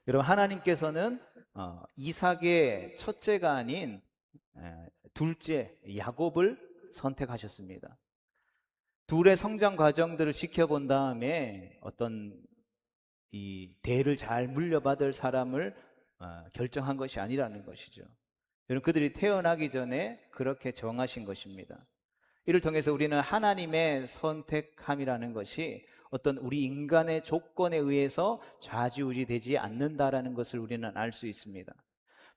여러분, 하나님께서는 이삭의 첫째가 아닌 둘째 야곱을 선택하셨습니다. 둘의 성장 과정들을 지켜본 다음에 어떤 이 대를 잘 물려받을 사람을 결정한 것이 아니라는 것이죠. 여러분, 그들이 태어나기 전에 그렇게 정하신 것입니다. 이를 통해서 우리는 하나님의 선택함이라는 것이 어떤 우리 인간의 조건에 의해서 좌지우지 되지 않는다라는 것을 우리는 알 수 있습니다.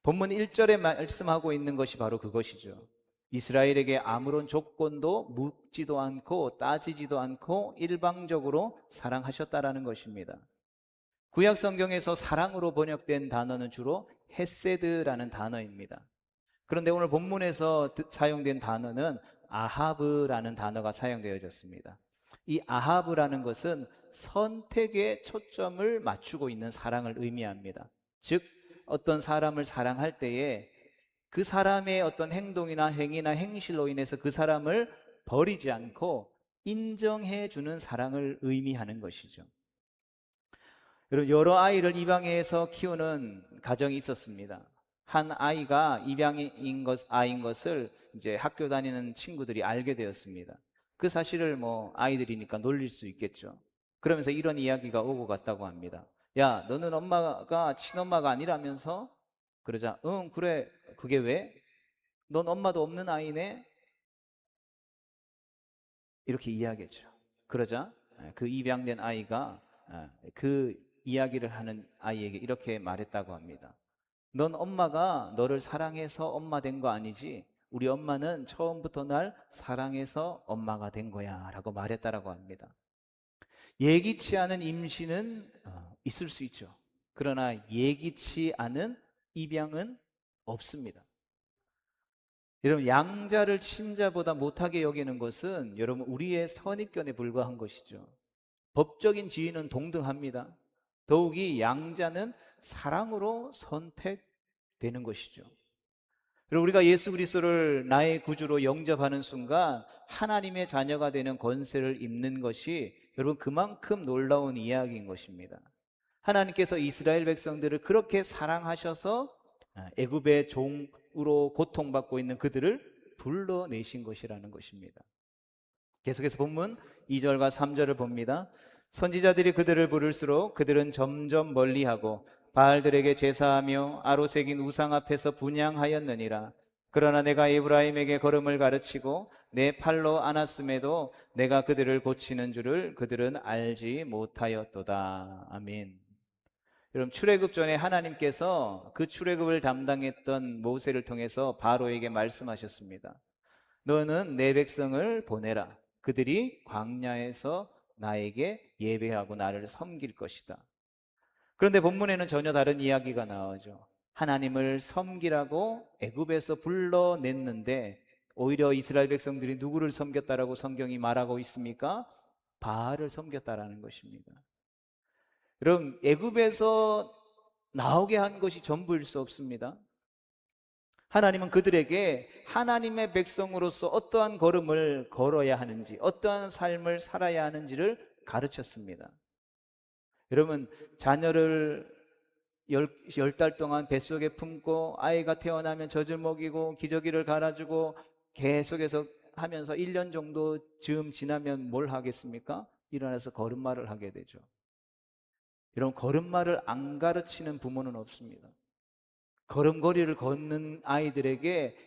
본문 1절에 말씀하고 있는 것이 바로 그것이죠. 이스라엘에게 아무런 조건도 묻지도 않고 따지지도 않고 일방적으로 사랑하셨다라는 것입니다. 구약 성경에서 사랑으로 번역된 단어는 주로 헤세드라는 단어입니다. 그런데 오늘 본문에서 사용된 단어는 아하브라는 단어가 사용되어졌습니다. 이 아하브라는 것은 선택에 초점을 맞추고 있는 사랑을 의미합니다. 즉, 어떤 사람을 사랑할 때에 그 사람의 어떤 행동이나 행위나 행실로 인해서 그 사람을 버리지 않고 인정해 주는 사랑을 의미하는 것이죠. 여러분, 여러 아이를 입양해서 키우는 가정이 있었습니다. 한 아이가 아이인 것을 이제 학교 다니는 친구들이 알게 되었습니다. 그 사실을 뭐 아이들이니까 놀릴 수 있겠죠. 그러면서 이런 이야기가 오고 갔다고 합니다. 야, 너는 엄마가 친엄마가 아니라면서? 그러자, 응, 그래. 그게 왜? 넌 엄마도 없는 아이네? 이렇게 이야기했죠. 그러자 그 입양된 아이가 그 이야기를 하는 아이에게 이렇게 말했다고 합니다. 넌 엄마가 너를 사랑해서 엄마 된 거 아니지? 우리 엄마는 처음부터 날 사랑해서 엄마가 된 거야 라고 말했다라고 합니다. 예기치 않은 임신은 있을 수 있죠. 그러나 예기치 않은 입양은 없습니다. 여러분, 양자를 친자보다 못하게 여기는 것은 여러분 우리의 선입견에 불과한 것이죠. 법적인 지위는 동등합니다. 더욱이 양자는 사랑으로 선택되는 것이죠. 그리고 우리가 예수 그리스도를 나의 구주로 영접하는 순간 하나님의 자녀가 되는 권세를 입는 것이 여러분 그만큼 놀라운 이야기인 것입니다. 하나님께서 이스라엘 백성들을 그렇게 사랑하셔서 애굽의 종으로 고통받고 있는 그들을 불러내신 것이라는 것입니다. 계속해서 본문 2절과 3절을 봅니다. 선지자들이 그들을 부를수록 그들은 점점 멀리하고 바알들에게 제사하며 아로새긴 우상 앞에서 분향하였느니라. 그러나 내가 에브라임에게 걸음을 가르치고 내 팔로 안았음에도 내가 그들을 고치는 줄을 그들은 알지 못하였도다. 아멘. 여러분, 출애굽 전에 하나님께서 그 출애굽을 담당했던 모세를 통해서 바로에게 말씀하셨습니다. 너는 내 백성을 보내라. 그들이 광야에서 나에게 예배하고 나를 섬길 것이다. 그런데 본문에는 전혀 다른 이야기가 나오죠. 하나님을 섬기라고 애굽에서 불러냈는데 오히려 이스라엘 백성들이 누구를 섬겼다라고 성경이 말하고 있습니까? 바알을 섬겼다라는 것입니다. 여러분, 애굽에서 나오게 한 것이 전부일 수 없습니다. 하나님은 그들에게 하나님의 백성으로서 어떠한 걸음을 걸어야 하는지, 어떠한 삶을 살아야 하는지를 가르쳤습니다. 여러분, 자녀를 열 달 동안 뱃속에 품고 아이가 태어나면 젖을 먹이고 기저귀를 갈아주고 계속해서 하면서 1년 정도 즈음 지나면 뭘 하겠습니까? 일어나서 걸음마를 하게 되죠. 여러분, 걸음마를 안 가르치는 부모는 없습니다. 걸음걸이를 걷는 아이들에게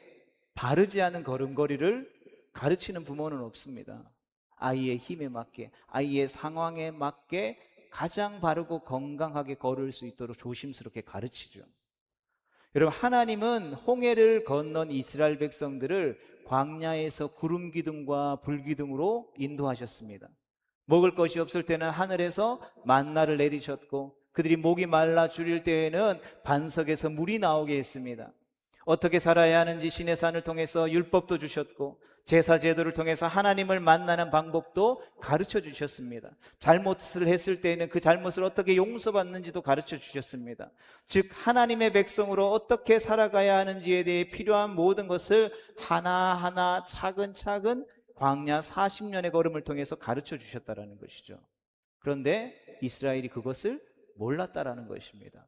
바르지 않은 걸음걸이를 가르치는 부모는 없습니다. 아이의 힘에 맞게, 아이의 상황에 맞게 가장 바르고 건강하게 걸을 수 있도록 조심스럽게 가르치죠. 여러분, 하나님은 홍해를 건넌 이스라엘 백성들을 광야에서 구름 기둥과 불 기둥으로 인도하셨습니다. 먹을 것이 없을 때는 하늘에서 만나를 내리셨고 그들이 목이 말라 줄일 때에는 반석에서 물이 나오게 했습니다. 어떻게 살아야 하는지 시내산을 통해서 율법도 주셨고 제사 제도를 통해서 하나님을 만나는 방법도 가르쳐 주셨습니다. 잘못을 했을 때에는 그 잘못을 어떻게 용서받는지도 가르쳐 주셨습니다. 즉 하나님의 백성으로 어떻게 살아가야 하는지에 대해 필요한 모든 것을 하나하나 차근차근 광야 40년의 걸음을 통해서 가르쳐 주셨다라는 것이죠. 그런데 이스라엘이 그것을 몰랐다라는 것입니다.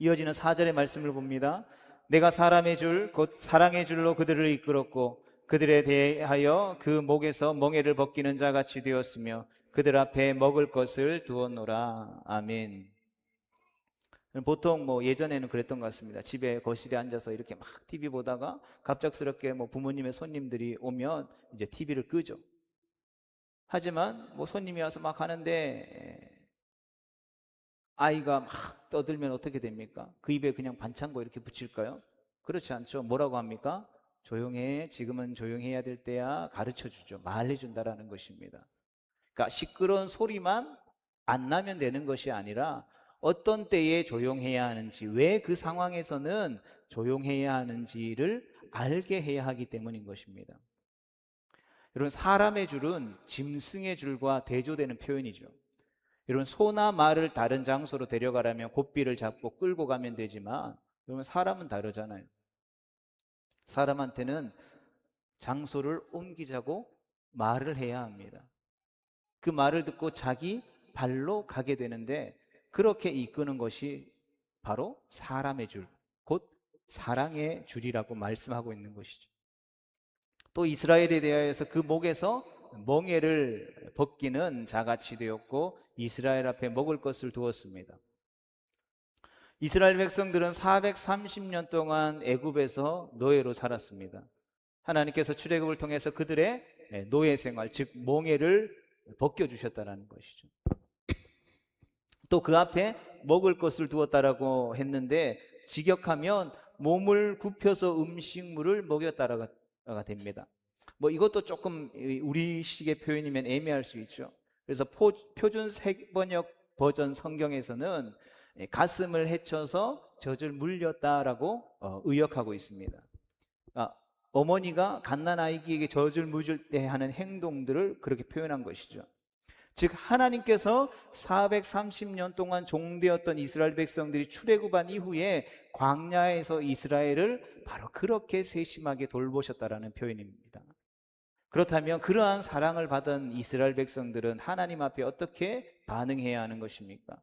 이어지는 4절의 말씀을 봅니다. 내가 사람의 줄 곧 사랑의 줄로 그들을 이끌었고 그들에 대하여 그 목에서 멍에를 벗기는 자같이 되었으며 그들 앞에 먹을 것을 두었노라. 아멘. 보통 뭐 예전에는 그랬던 것 같습니다. 집에 거실에 앉아서 이렇게 막 TV 보다가 갑작스럽게 뭐 부모님의 손님들이 오면 이제 TV를 끄죠. 하지만 뭐 손님이 와서 막 하는데 아이가 막 떠들면 어떻게 됩니까? 그 입에 그냥 반창고 이렇게 붙일까요? 그렇지 않죠. 뭐라고 합니까? 조용해. 지금은 조용해야 될 때야. 가르쳐 주죠. 말해 준다라는 것입니다. 그러니까 시끄러운 소리만 안 나면 되는 것이 아니라 어떤 때에 조용해야 하는지, 왜 그 상황에서는 조용해야 하는지를 알게 해야 하기 때문인 것입니다. 여러분, 사람의 줄은 짐승의 줄과 대조되는 표현이죠. 여러분, 소나 말을 다른 장소로 데려가려면 고삐를 잡고 끌고 가면 되지만 여러분, 사람은 다르잖아요. 사람한테는 장소를 옮기자고 말을 해야 합니다. 그 말을 듣고 자기 발로 가게 되는데 그렇게 이끄는 것이 바로 사람의 줄, 곧 사랑의 줄이라고 말씀하고 있는 것이죠. 또 이스라엘에 대하여서 그 목에서 멍에를 벗기는 자같이 되었고 이스라엘 앞에 먹을 것을 두었습니다. 이스라엘 백성들은 430년 동안 애굽에서 노예로 살았습니다. 하나님께서 출애굽을 통해서 그들의 노예 생활, 즉 멍에를 벗겨주셨다는 것이죠. 또 그 앞에 먹을 것을 두었다라고 했는데 직역하면 몸을 굽혀서 음식물을 먹였다라가 됩니다. 뭐 이것도 조금 우리식의 표현이면 애매할 수 있죠. 그래서 표준 세번역 버전 성경에서는 가슴을 헤쳐서 젖을 물렸다라고 의역하고 있습니다. 그러니까 어머니가 갓난아기에게 젖을 물릴 때 하는 행동들을 그렇게 표현한 것이죠. 즉 하나님께서 430년 동안 종되었던 이스라엘 백성들이 출애굽한 이후에 광야에서 이스라엘을 바로 그렇게 세심하게 돌보셨다라는 표현입니다. 그렇다면 그러한 사랑을 받은 이스라엘 백성들은 하나님 앞에 어떻게 반응해야 하는 것입니까?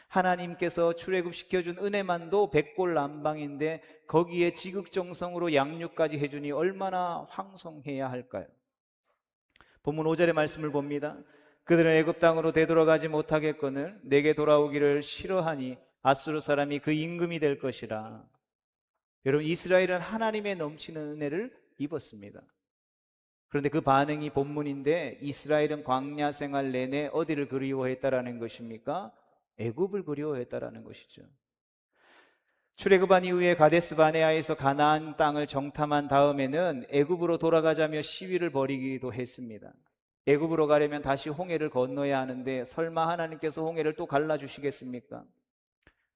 하나님께서 출애굽시켜준 은혜만도 백골난방인데 거기에 지극정성으로 양육까지 해주니 얼마나 황송해야 할까요? 본문 5절의 말씀을 봅니다. 그들은 애굽 땅으로 되돌아가지 못하겠거늘 내게 돌아오기를 싫어하니 아수르 사람이 그 임금이 될 것이라. 여러분, 이스라엘은 하나님의 넘치는 은혜를 입었습니다. 그런데 그 반응이 본문인데 이스라엘은 광야 생활 내내 어디를 그리워했다라는 것입니까? 애굽을 그리워했다라는 것이죠. 출애굽한 이후에 가데스 바네아에서 가나안 땅을 정탐한 다음에는 애굽으로 돌아가자며 시위를 벌이기도 했습니다. 애굽으로 가려면 다시 홍해를 건너야 하는데 설마 하나님께서 홍해를 또 갈라주시겠습니까?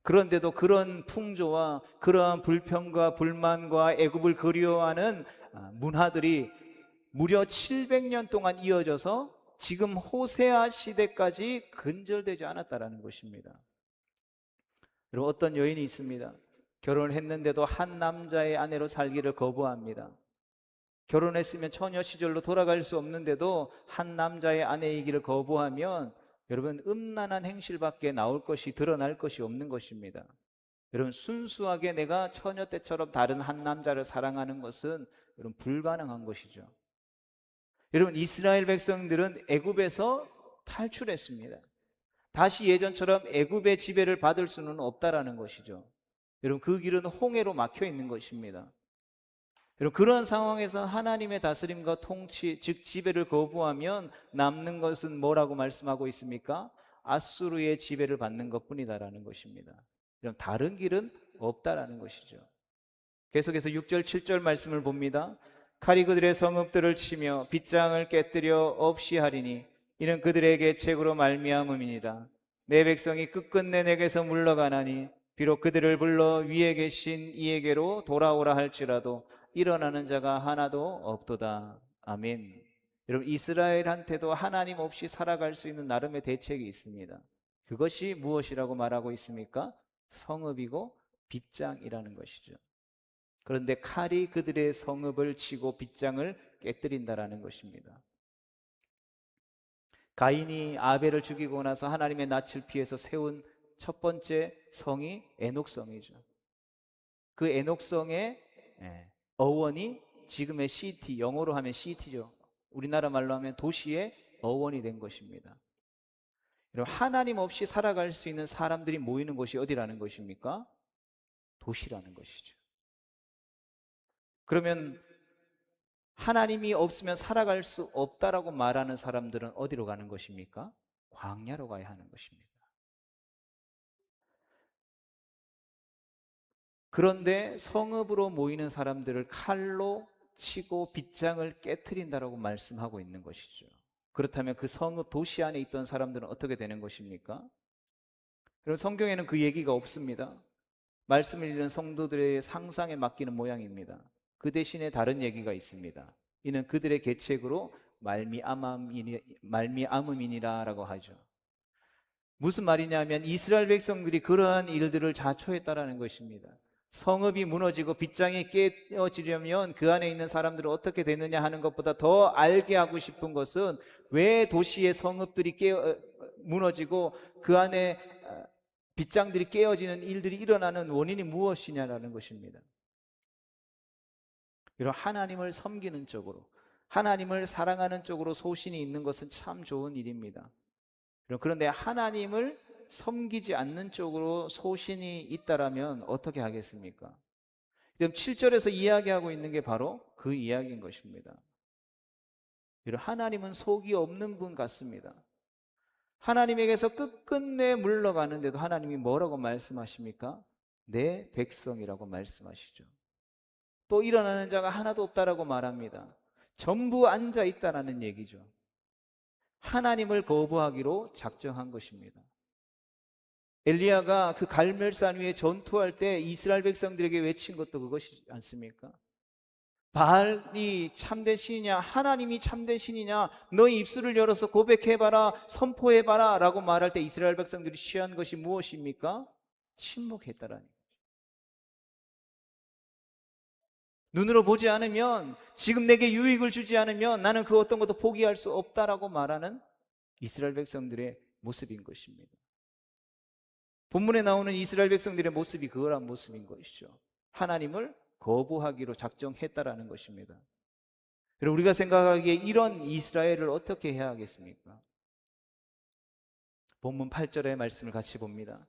그런데도 그런 풍조와 그러한 불평과 불만과 애굽을 그리워하는 문화들이 무려 700년 동안 이어져서 지금 호세아 시대까지 근절되지 않았다라는 것입니다. 여러분, 어떤 여인이 있습니다. 결혼을 했는데도 한 남자의 아내로 살기를 거부합니다. 결혼했으면 처녀 시절로 돌아갈 수 없는데도 한 남자의 아내이기를 거부하면 여러분, 음란한 행실밖에 나올 것이, 드러날 것이 없는 것입니다. 여러분, 순수하게 내가 처녀 때처럼 다른 한 남자를 사랑하는 것은 여러분 불가능한 것이죠. 여러분, 이스라엘 백성들은 애굽에서 탈출했습니다. 다시 예전처럼 애굽의 지배를 받을 수는 없다라는 것이죠. 여러분, 그 길은 홍해로 막혀 있는 것입니다. 여러분, 그런 상황에서 하나님의 다스림과 통치, 즉 지배를 거부하면 남는 것은 뭐라고 말씀하고 있습니까? 아수르의 지배를 받는 것뿐이다라는 것입니다. 여러분, 다른 길은 없다라는 것이죠. 계속해서 6절 7절 말씀을 봅니다. 칼이 그들의 성읍들을 치며 빗장을 깨뜨려 없이 하리니 이는 그들에게 책으로 말미암음이니라. 내 백성이 끝끝내 내게서 물러가나니 비록 그들을 불러 위에 계신 이에게로 돌아오라 할지라도 일어나는 자가 하나도 없도다. 아멘. 여러분, 이스라엘한테도 하나님 없이 살아갈 수 있는 나름의 대책이 있습니다. 그것이 무엇이라고 말하고 있습니까? 성읍이고 빗장이라는 것이죠. 그런데 칼이 그들의 성읍을 치고 빗장을 깨뜨린다라는 것입니다. 가인이 아벨을 죽이고 나서 하나님의 낯을 피해서 세운 첫 번째 성이 에녹성이죠. 그 에녹성의 어원이 지금의 시티, 영어로 하면 시티죠. 우리나라 말로 하면 도시의 어원이 된 것입니다. 여러분, 하나님 없이 살아갈 수 있는 사람들이 모이는 곳이 어디라는 것입니까? 도시라는 것이죠. 그러면 하나님이 없으면 살아갈 수 없다라고 말하는 사람들은 어디로 가는 것입니까? 광야로 가야 하는 것입니다. 그런데 성읍으로 모이는 사람들을 칼로 치고 빗장을 깨트린다라고 말씀하고 있는 것이죠. 그렇다면 그 성읍 도시 안에 있던 사람들은 어떻게 되는 것입니까? 그럼 성경에는 그 얘기가 없습니다. 말씀을 읽는 성도들의 상상에 맡기는 모양입니다. 그 대신에 다른 얘기가 있습니다. 이는 그들의 계책으로 말미암음이니라라고 하죠. 무슨 말이냐면 이스라엘 백성들이 그러한 일들을 자초했다라는 것입니다. 성읍이 무너지고 빗장이 깨어지려면 그 안에 있는 사람들은 어떻게 되느냐 하는 것보다 더 알게 하고 싶은 것은 왜 도시의 성읍들이 무너지고 그 안에 빗장들이 깨어지는 일들이 일어나는 원인이 무엇이냐라는 것입니다. 이런 하나님을 섬기는 쪽으로, 하나님을 사랑하는 쪽으로 소신이 있는 것은 참 좋은 일입니다. 그런데 하나님을 섬기지 않는 쪽으로 소신이 있다라면 어떻게 하겠습니까? 그럼 7절에서 이야기하고 있는 게 바로 그 이야기인 것입니다. 하나님은 속이 없는 분 같습니다. 하나님에게서 끝끝내 물러가는데도 하나님이 뭐라고 말씀하십니까? 내 백성이라고 말씀하시죠. 또 일어나는 자가 하나도 없다라고 말합니다. 전부 앉아 있다라는 얘기죠. 하나님을 거부하기로 작정한 것입니다. 엘리야가 그 갈멜산 위에 전투할 때 이스라엘 백성들에게 외친 것도 그것이지 않습니까? 바알이 참된 신이냐, 하나님이 참된 신이냐, 너희 입술을 열어서 고백해봐라, 선포해봐라 라고 말할 때 이스라엘 백성들이 취한 것이 무엇입니까? 침묵했다라는 거죠. 눈으로 보지 않으면, 지금 내게 유익을 주지 않으면 나는 그 어떤 것도 포기할 수 없다라고 말하는 이스라엘 백성들의 모습인 것입니다. 본문에 나오는 이스라엘 백성들의 모습이 그러한 모습인 것이죠. 하나님을 거부하기로 작정했다라는 것입니다. 그리고 우리가 생각하기에 이런 이스라엘을 어떻게 해야 하겠습니까? 본문 8절의 말씀을 같이 봅니다.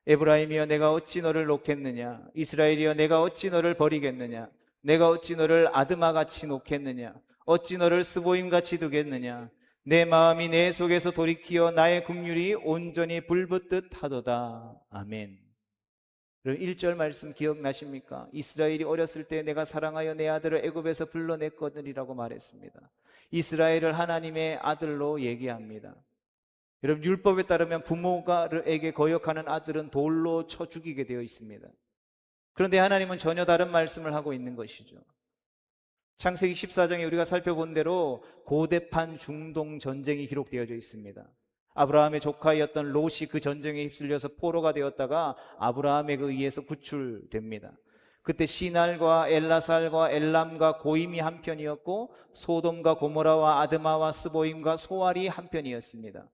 에브라임이여 내가 어찌 너를 놓겠느냐, 이스라엘이여 내가 어찌 너를 버리겠느냐, 내가 어찌 너를 아드마같이 놓겠느냐, 어찌 너를 스보임같이 두겠느냐, 내 마음이 내 속에서 돌이키어 나의 긍휼이 온전히 불붙듯 하도다. 아멘. 1절 말씀 기억나십니까? 이스라엘이 어렸을 때 내가 사랑하여 내 아들을 애굽에서 불러냈거든이라고 말했습니다. 이스라엘을 하나님의 아들로 얘기합니다. 여러분, 율법에 따르면 부모가에게 거역하는 아들은 돌로 쳐 죽이게 되어 있습니다. 그런데 하나님은 전혀 다른 말씀을 하고 있는 것이죠. 창세기 14장에 우리가 살펴본 대로 고대판 중동 전쟁이 기록되어져 있습니다. 아브라함의 조카였던 롯이 그 전쟁에 휩쓸려서 포로가 되었다가 아브라함에 의해서 구출됩니다. 그때 시날과 엘라살과 엘람과 고임이 한편이었고 소돔과 고모라와 아드마와 스보임과 소알이 한편이었습니다.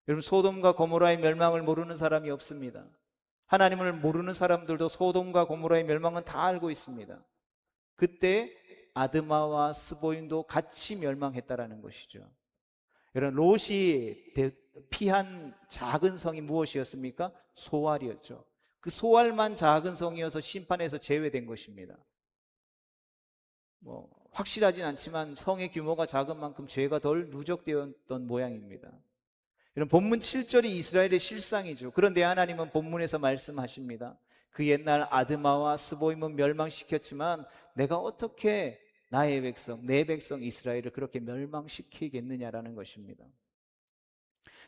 여러분, 소돔과 고모라의 멸망을 모르는 사람이 없습니다. 하나님을 모르는 사람들도 소돔과 고모라의 멸망은 다 알고 있습니다. 그때 아드마와 스보임도 같이 멸망했다라는 것이죠. 여러분, 롯이 피한 작은 성이 무엇이었습니까? 소알이었죠. 그 소알만 작은 성이어서 심판에서 제외된 것입니다. 확실하진 않지만 성의 규모가 작은 만큼 죄가 덜 누적되었던 모양입니다. 이런 본문 7절이 이스라엘의 실상이죠. 그런데 하나님은 본문에서 말씀하십니다. 그 옛날 아드마와 스보임은 멸망시켰지만 내가 어떻게 나의 백성, 내 백성 이스라엘을 그렇게 멸망시키겠느냐라는 것입니다.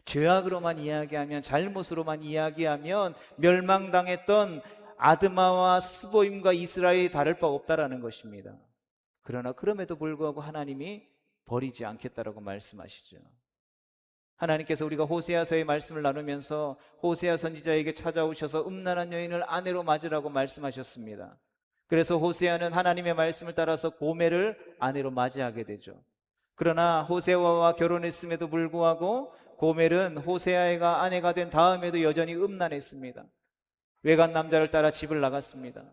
죄악으로만 이야기하면, 잘못으로만 이야기하면 멸망당했던 아드마와 스보임과 이스라엘이 다를 바 없다라는 것입니다. 그러나 그럼에도 불구하고 하나님이 버리지 않겠다라고 말씀하시죠. 하나님께서 우리가 호세아서의 말씀을 나누면서 호세아 선지자에게 찾아오셔서 음란한 여인을 아내로 맞으라고 말씀하셨습니다. 그래서 호세아는 하나님의 말씀을 따라서 고멜을 아내로 맞이하게 되죠. 그러나 호세아와 결혼했음에도 불구하고 고멜은 호세아가 아내가 된 다음에도 여전히 음란했습니다. 외간 남자를 따라 집을 나갔습니다.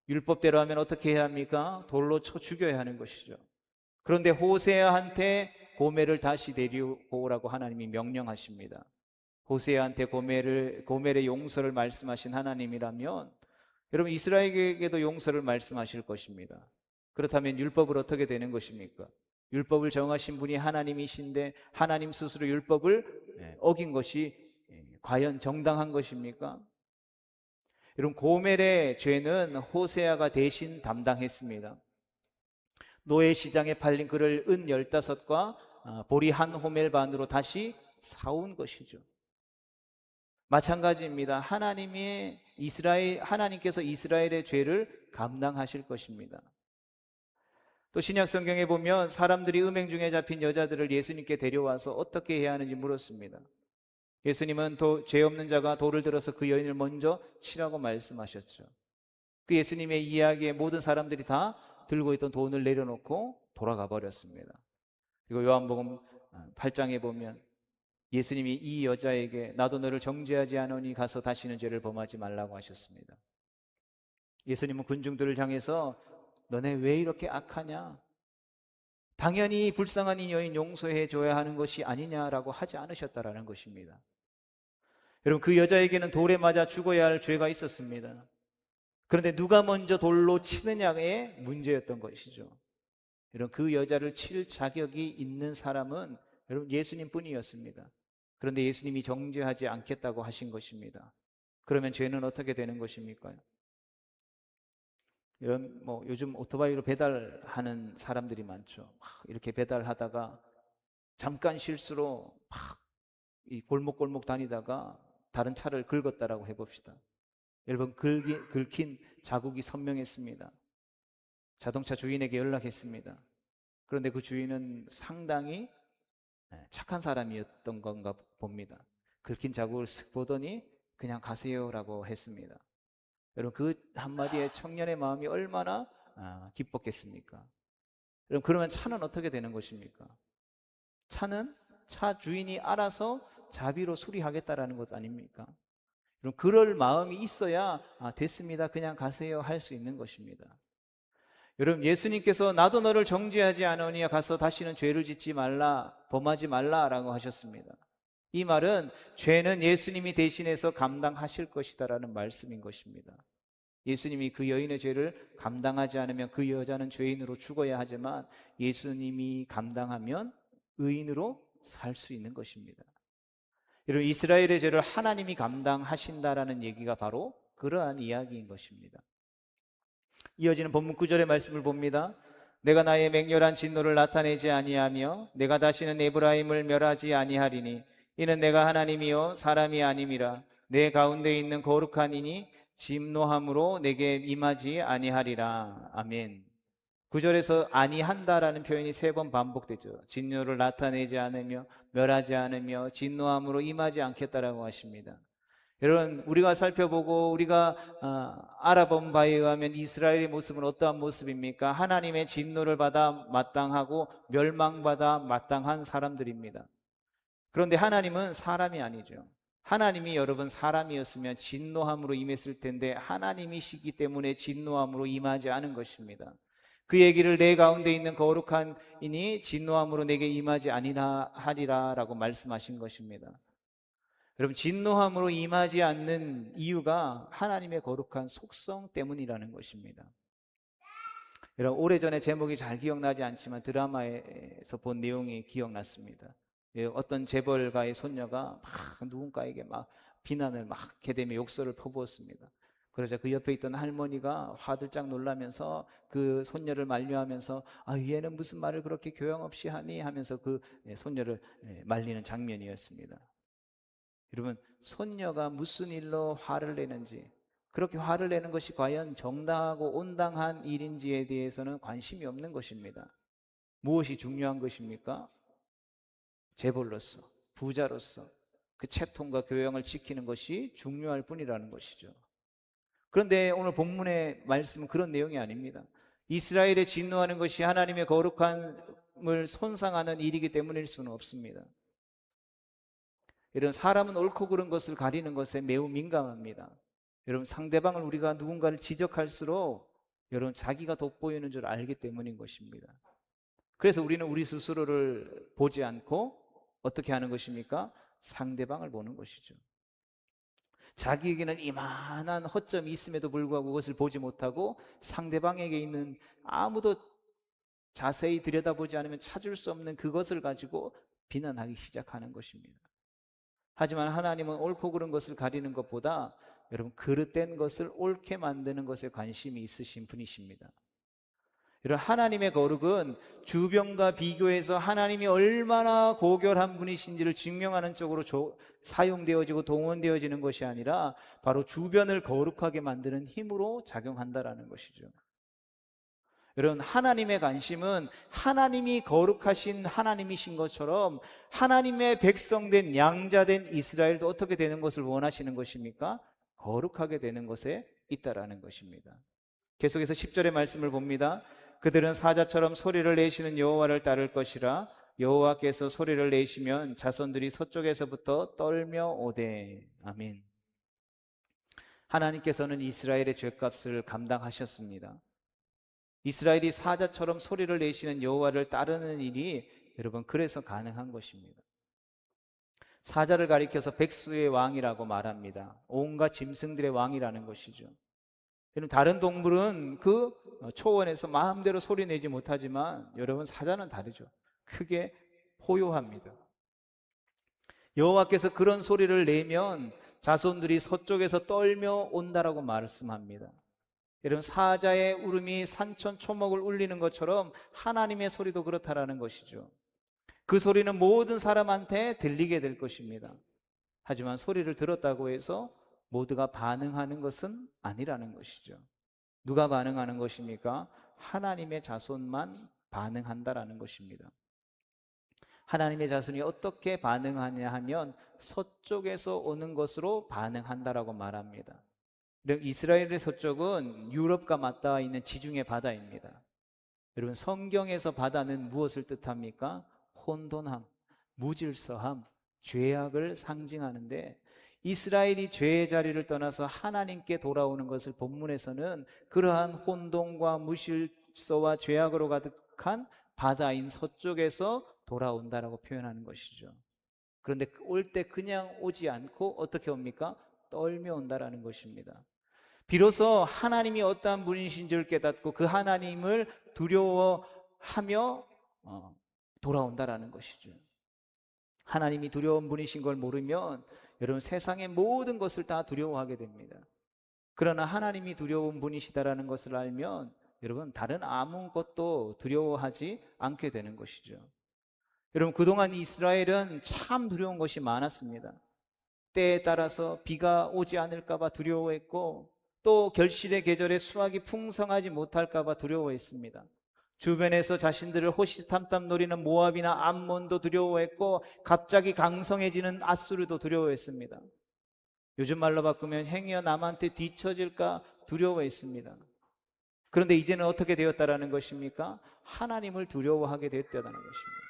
율법대로 하면 어떻게 해야 합니까? 돌로 쳐 죽여야 하는 것이죠. 그런데 호세아한테 고멜을 다시 데리고 오라고 하나님이 명령하십니다. 호세아한테 고멜의 용서를 말씀하신 하나님이라면 여러분 이스라엘에게도 용서를 말씀하실 것입니다. 그렇다면 율법을 어떻게 되는 것입니까? 율법을 정하신 분이 하나님이신데 하나님 스스로 율법을 어긴 것이 과연 정당한 것입니까? 여러분 고멜의 죄는 호세아가 대신 담당했습니다. 노예 시장에 팔린 그를 은 15과 보리 한 호멜 반으로 다시 사온 것이죠. 마찬가지입니다. 하나님께서 이스라엘의 죄를 감당하실 것입니다. 또 신약 성경에 보면 사람들이 음행 중에 잡힌 여자들을 예수님께 데려와서 어떻게 해야 하는지 물었습니다. 예수님은 죄 없는 자가 돌을 들어서 그 여인을 먼저 치라고 말씀하셨죠. 그 예수님의 이야기에 모든 사람들이 다 들고 있던 돈을 내려놓고 돌아가 버렸습니다. 그리고 요한복음 8장에 보면 예수님이 이 여자에게 나도 너를 정죄하지 않으니 가서 다시는 죄를 범하지 말라고 하셨습니다. 예수님은 군중들을 향해서 너네 왜 이렇게 악하냐? 당연히 불쌍한 이 여인 용서해 줘야 하는 것이 아니냐라고 하지 않으셨다라는 것입니다. 여러분 그 여자에게는 돌에 맞아 죽어야 할 죄가 있었습니다. 그런데 누가 먼저 돌로 치느냐의 문제였던 것이죠. 여러분 그 여자를 칠 자격이 있는 사람은 여러분 예수님 뿐이었습니다. 그런데 예수님이 정죄하지 않겠다고 하신 것입니다. 그러면 죄는 어떻게 되는 것입니까? 요즘 오토바이로 배달하는 사람들이 많죠. 이렇게 배달하다가 잠깐 실수로 이 골목골목 다니다가 다른 차를 긁었다라고 해봅시다. 여러분 긁힌 자국이 선명했습니다. 자동차 주인에게 연락했습니다. 그런데 그 주인은 상당히 착한 사람이었던 건가 봅니다. 긁힌 자국을 쓱 보더니 그냥 가세요라고 했습니다. 여러분 그 한마디에 청년의 마음이 얼마나 기뻤겠습니까? 여러분 그러면 차는 어떻게 되는 것입니까? 차는 차 주인이 알아서 자비로 수리하겠다라는 것 아닙니까? 여러분 그럴 마음이 있어야 됐습니다 그냥 가세요 할 수 있는 것입니다. 여러분 예수님께서 나도 너를 정죄하지 않으니 가서 다시는 죄를 짓지 말라 범하지 말라라고 하셨습니다. 이 말은 죄는 예수님이 대신해서 감당하실 것이다라는 말씀인 것입니다. 예수님이 그 여인의 죄를 감당하지 않으면 그 여자는 죄인으로 죽어야 하지만 예수님이 감당하면 의인으로 살 수 있는 것입니다. 여러분 이스라엘의 죄를 하나님이 감당하신다라는 얘기가 바로 그러한 이야기인 것입니다. 이어지는 본문 9절의 말씀을 봅니다. 내가 나의 맹렬한 진노를 나타내지 아니하며 내가 다시는 에브라임을 멸하지 아니하리니 이는 내가 하나님이요 사람이 아님이라 내 가운데 있는 거룩한 이니 진노함으로 내게 임하지 아니하리라. 아멘. 9절에서 아니한다라는 표현이 3번 반복되죠. 진노를 나타내지 않으며 멸하지 않으며 진노함으로 임하지 않겠다라고 하십니다. 여러분 우리가 살펴보고 우리가 알아본 바에 의하면 이스라엘의 모습은 어떠한 모습입니까? 하나님의 진노를 받아 마땅하고 멸망받아 마땅한 사람들입니다. 그런데 하나님은 사람이 아니죠. 하나님이 여러분 사람이었으면 진노함으로 임했을 텐데 하나님이시기 때문에 진노함으로 임하지 않은 것입니다. 그 얘기를 내 가운데 있는 거룩한 이니 진노함으로 내게 임하지 아니하리라 라고 말씀하신 것입니다. 여러분 진노함으로 임하지 않는 이유가 하나님의 거룩한 속성 때문이라는 것입니다. 여러분 오래전에 제목이 잘 기억나지 않지만 드라마에서 본 내용이 기억났습니다. 어떤 재벌가의 손녀가 막 누군가에게 막 비난을 막 개대며 욕설을 퍼부었습니다. 그러자 그 옆에 있던 할머니가 화들짝 놀라면서 그 손녀를 만류하면서 얘는 무슨 말을 그렇게 교양 없이 하니 하면서 그 손녀를 말리는 장면이었습니다. 여러분 손녀가 무슨 일로 화를 내는지 그렇게 화를 내는 것이 과연 정당하고 온당한 일인지에 대해서는 관심이 없는 것입니다. 무엇이 중요한 것입니까? 재벌로서 부자로서 그 채통과 교양을 지키는 것이 중요할 뿐이라는 것이죠. 그런데 오늘 본문의 말씀은 그런 내용이 아닙니다. 이스라엘에 진노하는 것이 하나님의 거룩함을 손상하는 일이기 때문일 수는 없습니다. 이런 사람은 옳고 그른 것을 가리는 것에 매우 민감합니다. 여러분, 상대방을 우리가 누군가를 지적할수록 여러분 자기가 돋보이는 줄 알기 때문인 것입니다. 그래서 우리는 우리 스스로를 보지 않고 어떻게 하는 것입니까? 상대방을 보는 것이죠. 자기에게는 이만한 허점이 있음에도 불구하고 그것을 보지 못하고 상대방에게 있는 아무도 자세히 들여다보지 않으면 찾을 수 없는 그것을 가지고 비난하기 시작하는 것입니다. 하지만 하나님은 옳고 그른 것을 가리는 것보다 여러분 그릇된 것을 옳게 만드는 것에 관심이 있으신 분이십니다. 이런 하나님의 거룩은 주변과 비교해서 하나님이 얼마나 고결한 분이신지를 증명하는 쪽으로 사용되어지고 동원되어지는 것이 아니라 바로 주변을 거룩하게 만드는 힘으로 작용한다라는 것이죠. 여러분, 하나님의 관심은 하나님이 거룩하신 하나님이신 것처럼 하나님의 백성된 양자된 이스라엘도 어떻게 되는 것을 원하시는 것입니까? 거룩하게 되는 것에 있다라는 것입니다. 계속해서 10절의 말씀을 봅니다. 그들은 사자처럼 소리를 내시는 여호와를 따를 것이라. 여호와께서 소리를 내시면 자손들이 서쪽에서부터 떨며 오되. 아멘. 하나님께서는 이스라엘의 죄값을 감당하셨습니다. 이스라엘이 사자처럼 소리를 내시는 여호와를 따르는 일이 여러분 그래서 가능한 것입니다. 사자를 가리켜서 백수의 왕이라고 말합니다. 온갖 짐승들의 왕이라는 것이죠. 다른 동물은 그 초원에서 마음대로 소리 내지 못하지만 여러분 사자는 다르죠. 크게 포효합니다. 여호와께서 그런 소리를 내면 자손들이 서쪽에서 떨며 온다라고 말씀합니다. 여러분, 사자의 울음이 산천 초목을 울리는 것처럼 하나님의 소리도 그렇다라는 것이죠. 그 소리는 모든 사람한테 들리게 될 것입니다. 하지만 소리를 들었다고 해서 모두가 반응하는 것은 아니라는 것이죠. 누가 반응하는 것입니까? 하나님의 자손만 반응한다라는 것입니다. 하나님의 자손이 어떻게 반응하냐 하면 서쪽에서 오는 것으로 반응한다라고 말합니다. 이스라엘의 서쪽은 유럽과 맞닿아 있는 지중해 바다입니다. 여러분, 성경에서 바다는 무엇을 뜻합니까? 혼돈함, 무질서함, 죄악을 상징하는데 이스라엘이 죄의 자리를 떠나서 하나님께 돌아오는 것을 본문에서는 그러한 혼돈과 무질서와 죄악으로 가득한 바다인 서쪽에서 돌아온다라고 표현하는 것이죠. 그런데 올 때 그냥 오지 않고 어떻게 옵니까? 떨며 온다라는 것입니다. 비로소 하나님이 어떠한 분이신지를 깨닫고 그 하나님을 두려워하며 돌아온다라는 것이죠. 하나님이 두려운 분이신 걸 모르면 여러분 세상의 모든 것을 다 두려워하게 됩니다. 그러나 하나님이 두려운 분이시다라는 것을 알면 여러분 다른 아무것도 두려워하지 않게 되는 것이죠. 여러분, 그동안 이스라엘은 참 두려운 것이 많았습니다. 때에 따라서 비가 오지 않을까 봐 두려워했고 또 결실의 계절에 수확이 풍성하지 못할까 봐 두려워했습니다. 주변에서 자신들을 호시탐탐 노리는 모압이나 암몬도 두려워했고 갑자기 강성해지는 아수르도 두려워했습니다. 요즘 말로 바꾸면 행여 남한테 뒤처질까 두려워했습니다. 그런데 이제는 어떻게 되었다라는 것입니까? 하나님을 두려워하게 되었다는 것입니다.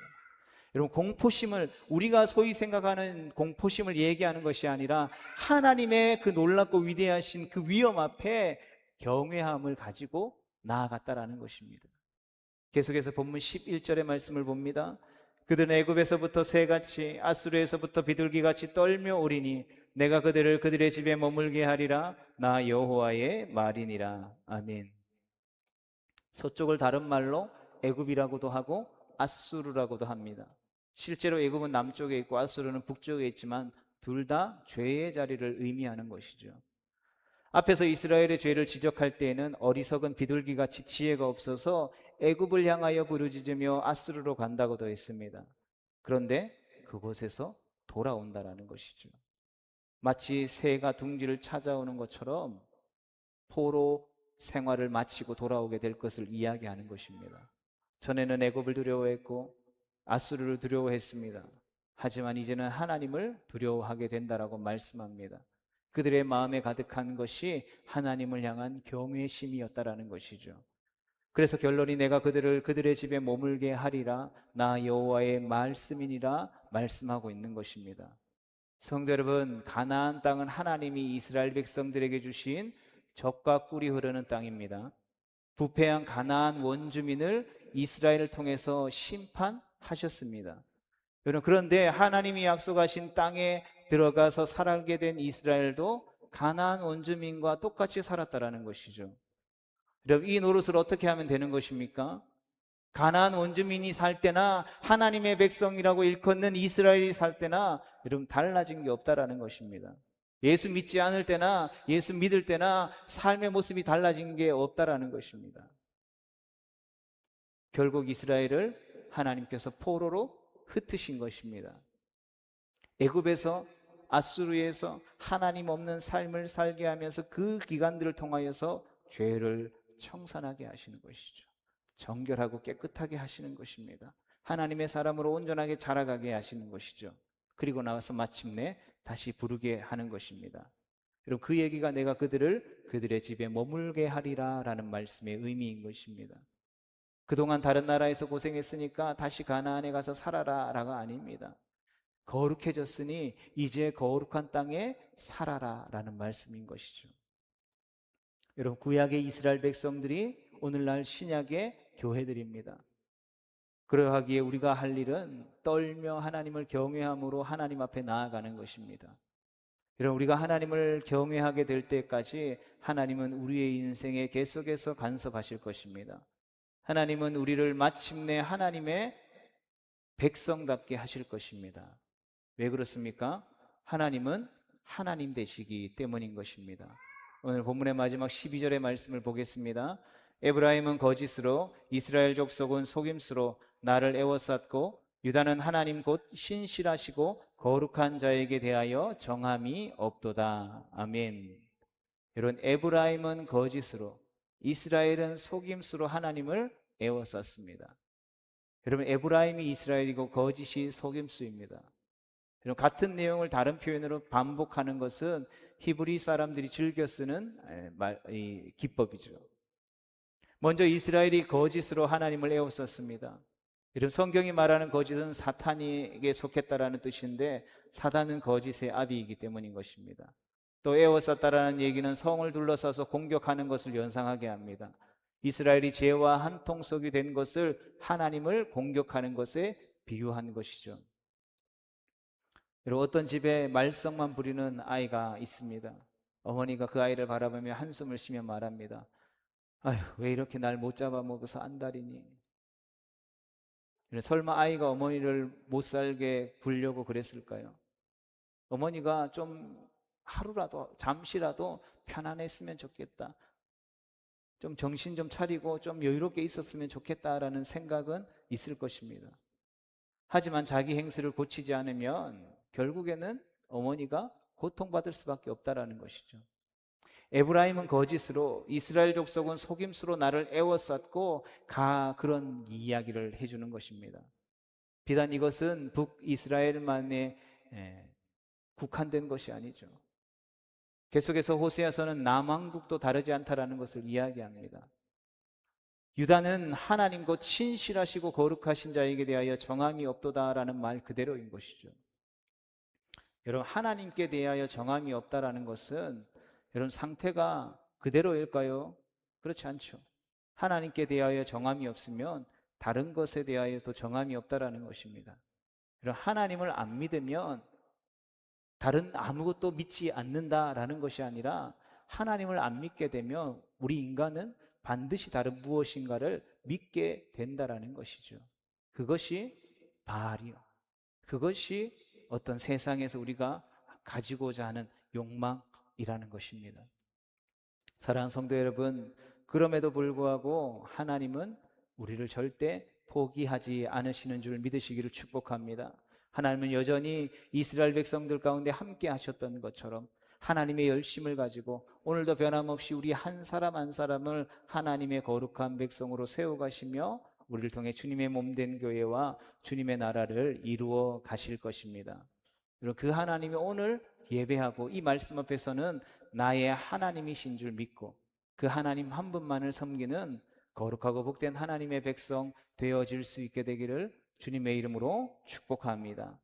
여러분, 공포심을 우리가 소위 생각하는 공포심을 얘기하는 것이 아니라 하나님의 그 놀랍고 위대하신 그 위엄 앞에 경외함을 가지고 나아갔다라는 것입니다. 계속해서 본문 11절의 말씀을 봅니다. 그들은 애굽에서부터 새같이 아수르에서부터 비둘기같이 떨며 오리니 내가 그들을 그들의 집에 머물게 하리라. 나 여호와의 말이니라. 아멘. 서쪽을 다른 말로 애굽이라고도 하고 아수르라고도 합니다. 실제로 애굽은 남쪽에 있고 아수르는 북쪽에 있지만 둘 다 죄의 자리를 의미하는 것이죠. 앞에서 이스라엘의 죄를 지적할 때에는 어리석은 비둘기같이 지혜가 없어서 애굽을 향하여 부르짖으며 아수르로 간다고도 했습니다. 그런데 그곳에서 돌아온다라는 것이죠. 마치 새가 둥지를 찾아오는 것처럼 포로 생활을 마치고 돌아오게 될 것을 이야기하는 것입니다. 전에는 애굽을 두려워했고 아수르를 두려워했습니다. 하지만 이제는 하나님을 두려워하게 된다라고 말씀합니다. 그들의 마음에 가득한 것이 하나님을 향한 경외심이었다라는 것이죠. 그래서 결론이 내가 그들을 그들의 집에 머물게 하리라. 나 여호와의 말씀이니라 말씀하고 있는 것입니다. 성도 여러분, 가나안 땅은 하나님이 이스라엘 백성들에게 주신 젖과 꿀이 흐르는 땅입니다. 부패한 가나안 원주민을 이스라엘을 통해서 심판하셨습니다. 여러분, 그런데 하나님이 약속하신 땅에 들어가서 살게 된 이스라엘도 가나안 원주민과 똑같이 살았다라는 것이죠. 여러분, 이 노릇을 어떻게 하면 되는 것입니까? 가나안 원주민이 살 때나 하나님의 백성이라고 일컫는 이스라엘이 살 때나 여러분 달라진 게 없다라는 것입니다. 예수 믿지 않을 때나 예수 믿을 때나 삶의 모습이 달라진 게 없다라는 것입니다. 결국 이스라엘을 하나님께서 포로로 흩으신 것입니다. 애굽에서, 아수르에서 하나님 없는 삶을 살게 하면서 그 기간들을 통하여서 죄를 청산하게 하시는 것이죠. 정결하고 깨끗하게 하시는 것입니다. 하나님의 사람으로 온전하게 자라가게 하시는 것이죠. 그리고 나와서 마침내 다시 부르게 하는 것입니다. 여러분, 그 얘기가 내가 그들의 집에 머물게 하리라 라는 말씀의 의미인 것입니다. 그동안 다른 나라에서 고생했으니까 다시 가나안에 가서 살아라 라가 아닙니다. 거룩해졌으니 이제 거룩한 땅에 살아라 라는 말씀인 것이죠. 여러분, 구약의 이스라엘 백성들이 오늘날 신약의 교회들입니다. 그러하기에 우리가 할 일은 떨며 하나님을 경외함으로 하나님 앞에 나아가는 것입니다. 여러분, 우리가 하나님을 경외하게 될 때까지 하나님은 우리의 인생에 계속해서 간섭하실 것입니다. 하나님은 우리를 마침내 하나님의 백성답게 하실 것입니다. 왜 그렇습니까? 하나님은 하나님 되시기 때문인 것입니다. 오늘 본문의 마지막 12절의 말씀을 보겠습니다. 에브라임은 거짓으로, 이스라엘 족속은 속임수로 나를 애워쌌고, 유다는 하나님 곧 신실하시고 거룩한 자에게 대하여 정함이 없도다. 아멘. 여러분, 에브라임은 거짓으로, 이스라엘은 속임수로 하나님을 애워쌌습니다. 여러분, 에브라임이 이스라엘이고 거짓이 속임수입니다. 여러분, 같은 내용을 다른 표현으로 반복하는 것은 히브리 사람들이 즐겨 쓰는 기법이죠. 먼저 이스라엘이 거짓으로 하나님을 애워쌌습니다. 여러분, 성경이 말하는 거짓은 사탄에게 속했다라는 뜻인데 사단은 거짓의 아비이기 때문인 것입니다. 또 애워쌌다라는 얘기는 성을 둘러싸서 공격하는 것을 연상하게 합니다. 이스라엘이 죄와 한통속이 된 것을 하나님을 공격하는 것에 비유한 것이죠. 여러분, 어떤 집에 말썽만 부리는 아이가 있습니다. 어머니가 그 아이를 바라보며 한숨을 쉬며 말합니다. 아휴, 왜 이렇게 날 못 잡아먹어서 안달이니? 설마 아이가 어머니를 못 살게 굴려고 그랬을까요? 어머니가 좀 하루라도, 잠시라도 편안했으면 좋겠다, 좀 정신 좀 차리고 좀 여유롭게 있었으면 좋겠다라는 생각은 있을 것입니다. 하지만 자기 행실을 고치지 않으면 결국에는 어머니가 고통받을 수밖에 없다라는 것이죠. 에브라임은 거짓으로, 이스라엘 족속은 속임수로 나를 애워쌌고 그런 이야기를 해주는 것입니다. 비단 이것은 북이스라엘만에 국한된 것이 아니죠. 계속해서 호세아서는 남왕국도 다르지 않다라는 것을 이야기합니다. 유다는 하나님 곧 신실하시고 거룩하신 자에게 대하여 정함이 없도다라는 말 그대로인 것이죠. 여러분, 하나님께 대하여 정함이 없다라는 것은 여러분 상태가 그대로일까요? 그렇지 않죠. 하나님께 대하여 정함이 없으면 다른 것에 대하여도 정함이 없다라는 것입니다. 여러분, 하나님을 안 믿으면 다른 아무것도 믿지 않는다라는 것이 아니라 하나님을 안 믿게 되면 우리 인간은 반드시 다른 무엇인가를 믿게 된다라는 것이죠. 그것이 바알이요, 그것이 어떤 세상에서 우리가 가지고자 하는 욕망이라는 것입니다. 사랑하는 성도 여러분, 그럼에도 불구하고 하나님은 우리를 절대 포기하지 않으시는 줄 믿으시기를 축복합니다. 하나님은 여전히 이스라엘 백성들 가운데 함께 하셨던 것처럼 하나님의 열심을 가지고 오늘도 변함없이 우리 한 사람 한 사람을 하나님의 거룩한 백성으로 세워가시며 우리를 통해 주님의 몸된 교회와 주님의 나라를 이루어 가실 것입니다. 그리고 그 하나님이 오늘 예배하고 이 말씀 앞에서는 나의 하나님이신 줄 믿고 그 하나님 한 분만을 섬기는 거룩하고 복된 하나님의 백성 되어질 수 있게 되기를 주님의 이름으로 축복합니다.